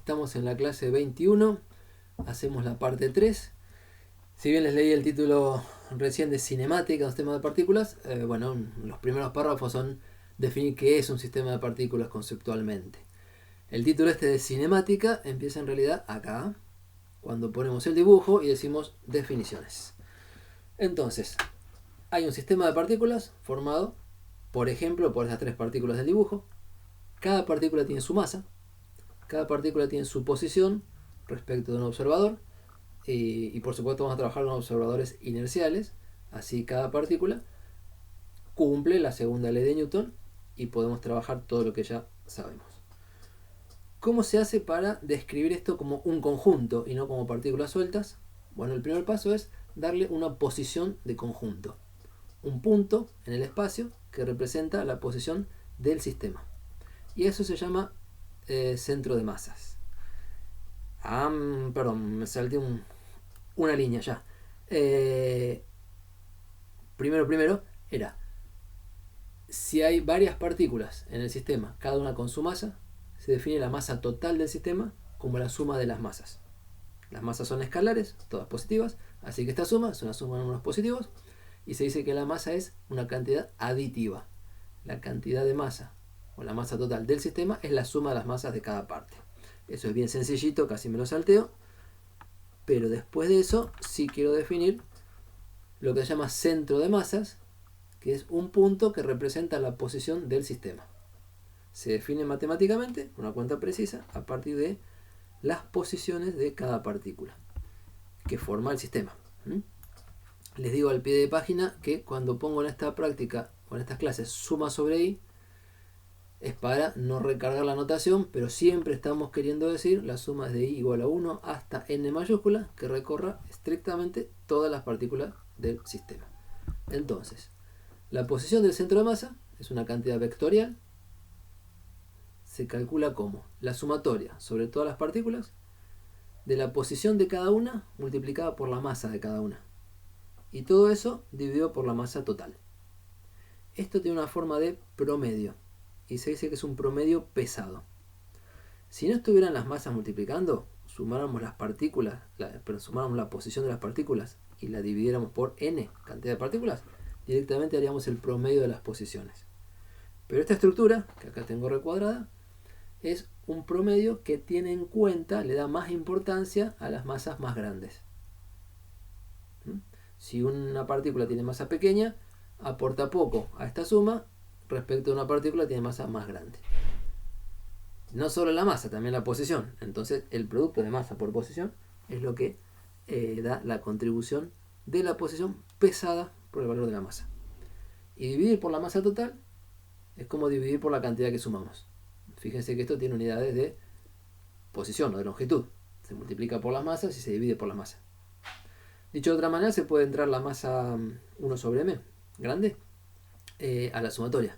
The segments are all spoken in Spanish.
Estamos en la clase 21, hacemos la parte 3. Si bien les leí el título recién de cinemática, un sistema de partículas, los primeros párrafos son definir qué es un sistema de partículas conceptualmente. El título este de cinemática empieza en realidad acá, cuando ponemos el dibujo y decimos definiciones. Entonces, hay un sistema de partículas formado, por ejemplo, por esas tres partículas del dibujo. Cada partícula tiene su masa, cada partícula tiene su posición respecto de un observador, y por supuesto vamos a trabajar con observadores inerciales. Así cada partícula cumple la segunda ley de Newton y podemos trabajar todo lo que ya sabemos. ¿Cómo se hace para describir esto como un conjunto y no como partículas sueltas? Bueno, el primer paso es darle una posición de conjunto, un punto en el espacio que representa la posición del sistema, y eso se llama centro de masas. Perdón, me salté una línea ya. Primero era, si hay varias partículas en el sistema, cada una con su masa, se define la masa total del sistema como la suma de las masas. Las masas son escalares, todas positivas, así que esta suma es una suma de números positivos, y se dice que la masa es una cantidad aditiva. La cantidad de masa o la masa total del sistema es la suma de las masas de cada parte. Eso es bien sencillito, casi me lo salteo. Pero después de eso sí quiero definir lo que se llama centro de masas, que es un punto que representa la posición del sistema. Se define matemáticamente, una cuenta precisa, a partir de las posiciones de cada partícula que forma el sistema. Les digo al pie de página que cuando pongo en esta práctica o en estas clases suma sobre i, es para no recargar la notación, pero siempre estamos queriendo decir la suma es de i igual a 1 hasta n mayúscula, que recorra estrictamente todas las partículas del sistema. Entonces, la posición del centro de masa es una cantidad vectorial. Se calcula como la sumatoria sobre todas las partículas de la posición de cada una multiplicada por la masa de cada una. Y todo eso dividido por la masa total. Esto tiene una forma de promedio, y se dice que es un promedio pesado. Si no estuvieran las masas multiplicando, sumáramos las partículas, sumáramos la posición de las partículas y la dividiéramos por n cantidad de partículas, directamente haríamos el promedio de las posiciones. Pero esta estructura, que acá tengo recuadrada, es un promedio que tiene en cuenta, le da más importancia a las masas más grandes. Si una partícula tiene masa pequeña, aporta poco a esta suma respecto a una partícula que tiene masa más grande. No solo la masa, también la posición. Entonces el producto de masa por posición es lo que da la contribución de la posición pesada por el valor de la masa. Y dividir por la masa total es como dividir por la cantidad que sumamos. Fíjense que esto tiene unidades de posición o de longitud. Se multiplica por las masas y se divide por la masa. Dicho de otra manera, se puede entrar la masa 1 sobre m, grande, a la sumatoria.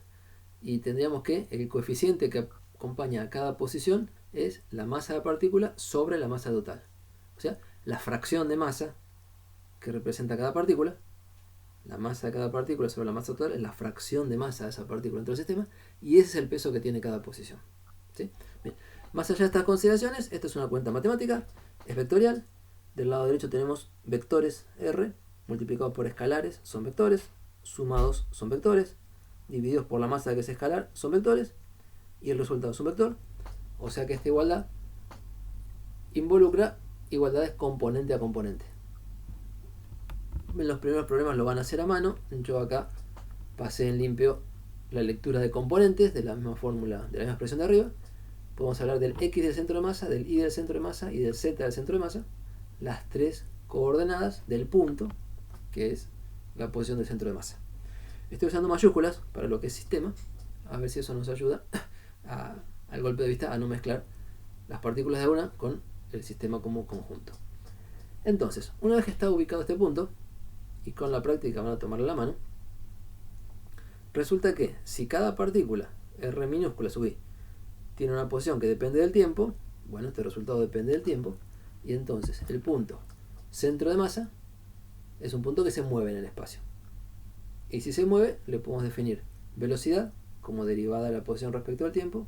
Y tendríamos que el coeficiente que acompaña a cada posición es la masa de la partícula sobre la masa total. O sea, la fracción de masa que representa cada partícula, la masa de cada partícula sobre la masa total es la fracción de masa de esa partícula dentro del sistema, y ese es el peso que tiene cada posición. ¿Sí? Bien. Más allá de estas consideraciones, esta es una cuenta matemática, es vectorial. Del lado derecho tenemos vectores r multiplicados por escalares, son vectores, sumados son vectores, divididos por la masa que es escalar son vectores, y el resultado es un vector. O sea que esta igualdad involucra igualdades componente a componente. En los primeros problemas lo van a hacer a mano. Yo acá pasé en limpio la lectura de componentes de la misma fórmula, de la misma expresión de arriba. Podemos hablar del x del centro de masa, del y del centro de masa y del z del centro de masa, las tres coordenadas del punto, que es la posición del centro de masa. Estoy usando mayúsculas para lo que es sistema, a ver si eso nos ayuda al golpe de vista a no mezclar las partículas de una con el sistema como conjunto. Entonces, una vez que está ubicado este punto, y con la práctica van a tomarle la mano, resulta que si cada partícula, r minúscula sub i, tiene una posición que depende del tiempo, bueno, este resultado depende del tiempo, y entonces el punto centro de masa es un punto que se mueve en el espacio. Y si se mueve, le podemos definir velocidad como derivada de la posición respecto al tiempo,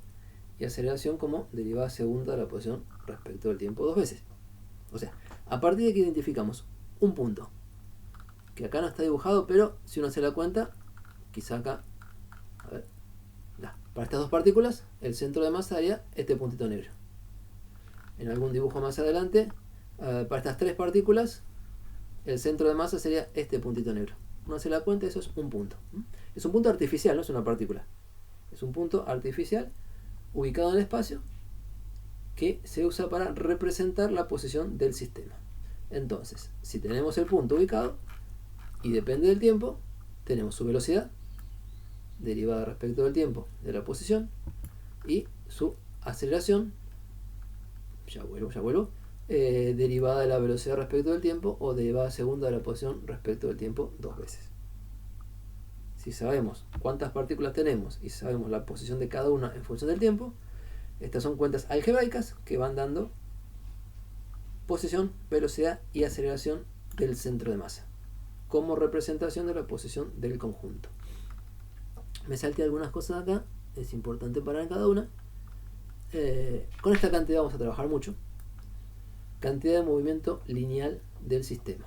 y aceleración como derivada segunda de la posición respecto del tiempo 2 veces. O sea, a partir de que identificamos un punto, que acá no está dibujado, pero si uno se da cuenta, quizá acá, a ver, para estas dos partículas, el centro de masa haría este puntito negro. En algún dibujo más adelante, para estas tres partículas, el centro de masa sería este puntito negro. Uno se da cuenta, eso es un punto. Es un punto artificial, no es una partícula. Es un punto artificial ubicado en el espacio que se usa para representar la posición del sistema. Entonces, si tenemos el punto ubicado y depende del tiempo, tenemos su velocidad derivada respecto del tiempo de la posición y su aceleración, ya vuelvo, derivada de la velocidad respecto del tiempo o derivada segunda de la posición respecto del tiempo 2 veces. Si sabemos cuántas partículas tenemos y sabemos la posición de cada una en función del tiempo, estas son cuentas algebraicas que van dando posición, velocidad y aceleración del centro de masa como representación de la posición del conjunto. Me salté algunas cosas acá, es importante parar cada una. Con esta cantidad vamos a trabajar mucho. Cantidad de movimiento lineal del sistema.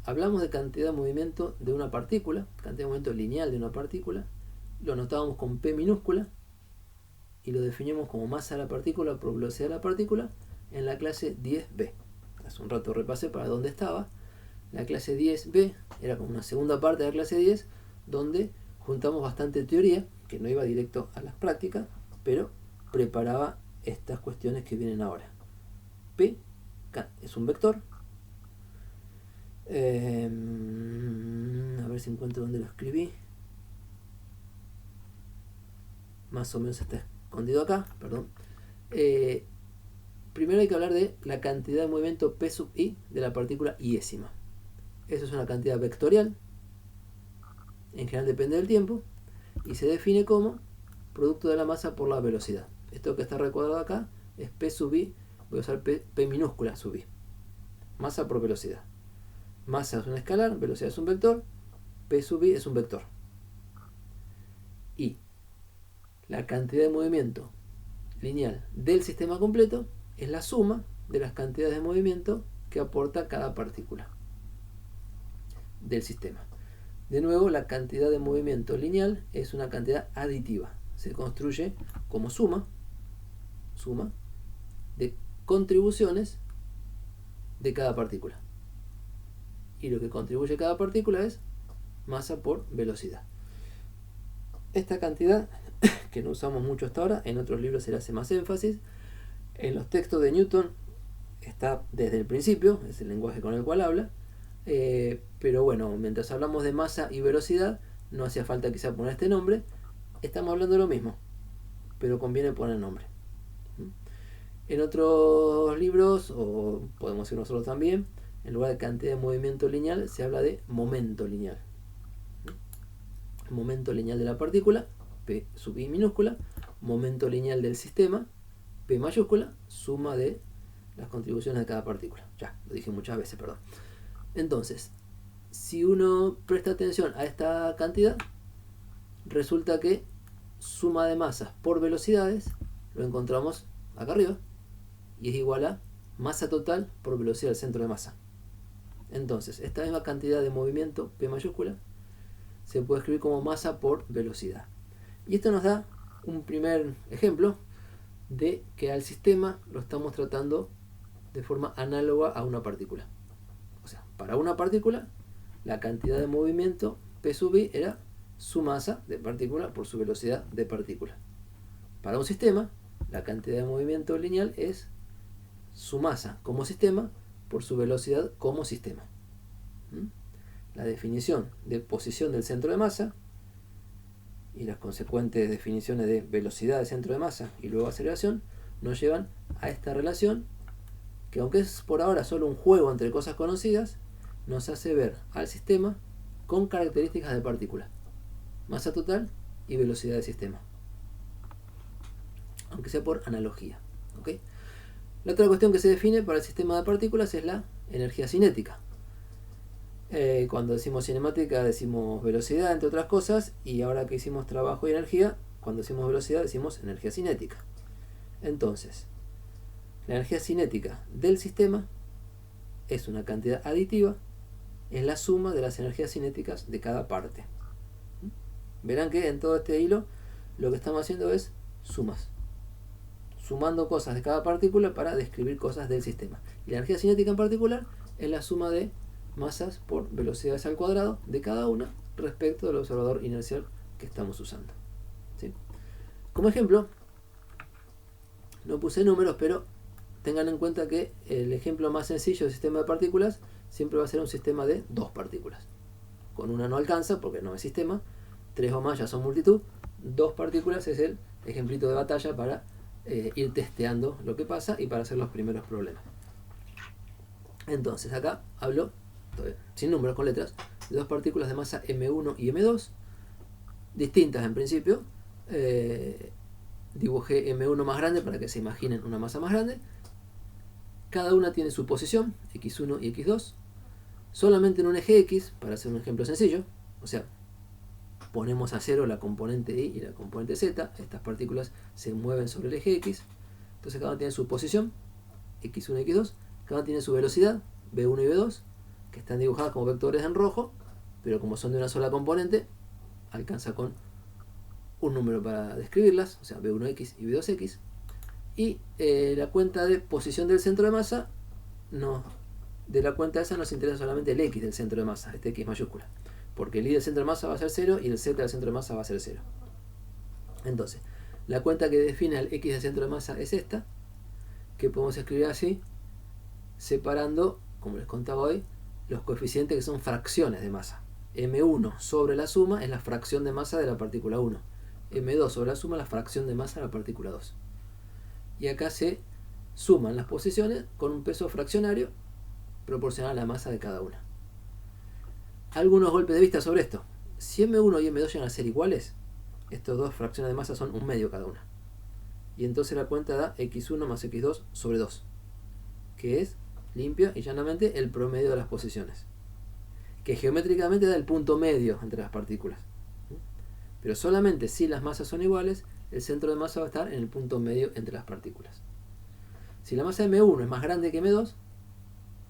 Hablamos de cantidad de movimiento de una partícula, cantidad de movimiento lineal de una partícula, lo anotábamos con P minúscula y lo definimos como masa de la partícula por velocidad de la partícula en la clase 10b. Hace un rato repasé para dónde estaba. La clase 10b era como una segunda parte de la clase 10, donde juntamos bastante teoría, que no iba directo a las prácticas, pero preparaba estas cuestiones que vienen ahora. P es un vector. A ver si encuentro dónde lo escribí. Más o menos está escondido acá, perdón. Primero hay que hablar de la cantidad de movimiento P sub i de la partícula iésima. Eso es una cantidad vectorial, en general depende del tiempo, y se define como producto de la masa por la velocidad. Esto que está recuadrado acá es P sub i, voy a usar P minúscula sub i, masa por velocidad. Masa es un escalar, velocidad es un vector, P sub i es un vector. Y la cantidad de movimiento lineal del sistema completo es la suma de las cantidades de movimiento que aporta cada partícula del sistema. De nuevo, la cantidad de movimiento lineal es una cantidad aditiva. Se construye como suma de contribuciones de cada partícula. Y lo que contribuye cada partícula es masa por velocidad. Esta cantidad, que no usamos mucho hasta ahora, en otros libros se le hace más énfasis. En los textos de Newton está desde el principio, es el lenguaje con el cual habla. Pero bueno, mientras hablamos de masa y velocidad, no hacía falta quizá poner este nombre. Estamos hablando de lo mismo, pero conviene poner nombre. En otros libros, o podemos decir nosotros también, en lugar de cantidad de movimiento lineal, se habla de momento lineal. Momento lineal de la partícula, P sub i minúscula. Momento lineal del sistema, P mayúscula, suma de las contribuciones de cada partícula. Ya, lo dije muchas veces, perdón. Entonces, si uno presta atención a esta cantidad, resulta que suma de masas por velocidades lo encontramos acá arriba y es igual a masa total por velocidad del centro de masa. Entonces, esta misma cantidad de movimiento P mayúscula se puede escribir como masa por velocidad. Y esto nos da un primer ejemplo de que al sistema lo estamos tratando de forma análoga a una partícula. O sea, para una partícula, la cantidad de movimiento P sub i era su masa de partícula por su velocidad de partícula. Para un sistema, la cantidad de movimiento lineal es su masa como sistema por su velocidad como sistema. La definición de posición del centro de masa y las consecuentes definiciones de velocidad del centro de masa y luego aceleración nos llevan a esta relación que, aunque es por ahora solo un juego entre cosas conocidas, nos hace ver al sistema con características de partícula, masa total y velocidad del sistema, aunque sea por analogía. ¿Okay? La otra cuestión que se define para el sistema de partículas es la energía cinética. Cuando decimos cinemática decimos velocidad, entre otras cosas, y ahora que hicimos trabajo y energía, cuando decimos velocidad decimos energía cinética. Entonces, la energía cinética del sistema es una cantidad aditiva, es la suma de las energías cinéticas de cada parte. Verán que en todo este hilo lo que estamos haciendo es sumas, sumando cosas de cada partícula para describir cosas del sistema. Y la energía cinética en particular es la suma de masas por velocidades al cuadrado de cada una respecto del observador inercial que estamos usando. ¿Sí? Como ejemplo, no puse números, pero tengan en cuenta que el ejemplo más sencillo del sistema de partículas siempre va a ser un sistema de dos partículas. Con una no alcanza porque no es sistema, 3 o más ya son multitud, dos partículas es el ejemplito de batalla para ir testeando lo que pasa y para hacer los primeros problemas. Entonces acá hablo, sin números, con letras, de dos partículas de masa M1 y M2, distintas en principio. Dibujé M1 más grande para que se imaginen una masa más grande. Cada una tiene su posición, X1 y X2, solamente en un eje X, para hacer un ejemplo sencillo. O sea, ponemos a cero la componente Y y la componente Z, estas partículas se mueven sobre el eje X, entonces cada una tiene su posición, X1 y X2, cada una tiene su velocidad, V1 y V2, que están dibujadas como vectores en rojo, pero como son de una sola componente, alcanza con un número para describirlas, o sea, V1X y V2X. Y la cuenta de posición del centro de masa, no, de la cuenta esa nos interesa solamente el X del centro de masa, este X mayúscula, porque el Y del centro de masa va a ser 0 y el Z del centro de masa va a ser 0. Entonces, la cuenta que define al X del centro de masa es esta, que podemos escribir así, separando, como les contaba hoy, los coeficientes que son fracciones de masa. M1 sobre la suma es la fracción de masa de la partícula 1. M2 sobre la suma es la fracción de masa de la partícula 2. Y acá se suman las posiciones con un peso fraccionario proporcional a la masa de cada una. Algunos golpes de vista sobre esto. Si M1 y M2 llegan a ser iguales, estas dos fracciones de masa son un medio cada una. Y entonces la cuenta da X1 más X2 sobre 2, que es limpia y llanamente el promedio de las posiciones, que geométricamente da el punto medio entre las partículas. Pero solamente si las masas son iguales, el centro de masa va a estar en el punto medio entre las partículas. Si la masa M1 es más grande que M2,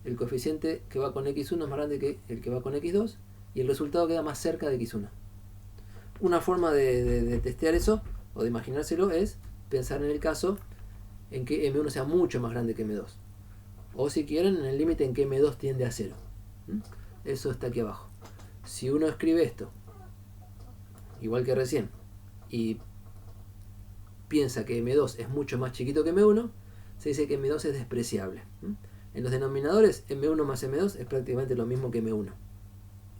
el coeficiente que va con X1 es más grande que el que va con X2 y el resultado queda más cerca de X1. Una forma de testear eso o de imaginárselo es pensar en el caso en que M1 sea mucho más grande que M2, o si quieren en el límite en que M2 tiende a 0. Eso está aquí abajo. Si uno escribe esto igual que recién y piensa que M2 es mucho más chiquito que M1, se dice que M2 es despreciable. En los denominadores, M1 más M2 es prácticamente lo mismo que M1.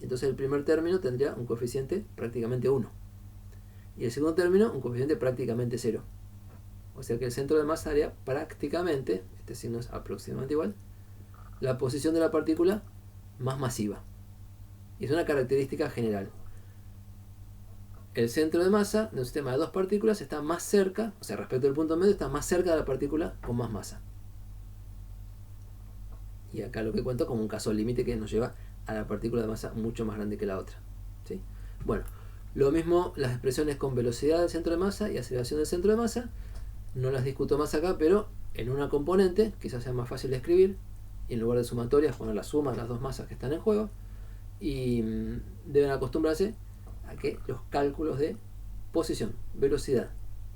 Entonces el primer término tendría un coeficiente prácticamente 1. Y el segundo término un coeficiente prácticamente 0. O sea que el centro de masa haría prácticamente, este signo es aproximadamente igual, la posición de la partícula más masiva. Y es una característica general. El centro de masa de un sistema de dos partículas está más cerca, o sea, respecto al punto medio, está más cerca de la partícula con más masa. Y acá lo que cuento como un caso límite que nos lleva a la partícula de masa mucho más grande que la otra. ¿Sí? Bueno, lo mismo las expresiones con velocidad del centro de masa y aceleración del centro de masa. No las discuto más acá, pero en una componente quizás sea más fácil de escribir. Y en lugar de sumatorias, poner la suma de las dos masas que están en juego. Y deben acostumbrarse a que los cálculos de posición, velocidad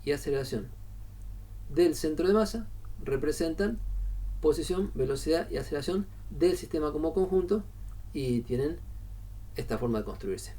y aceleración del centro de masa representan posición, velocidad y aceleración del sistema como conjunto y tienen esta forma de construirse.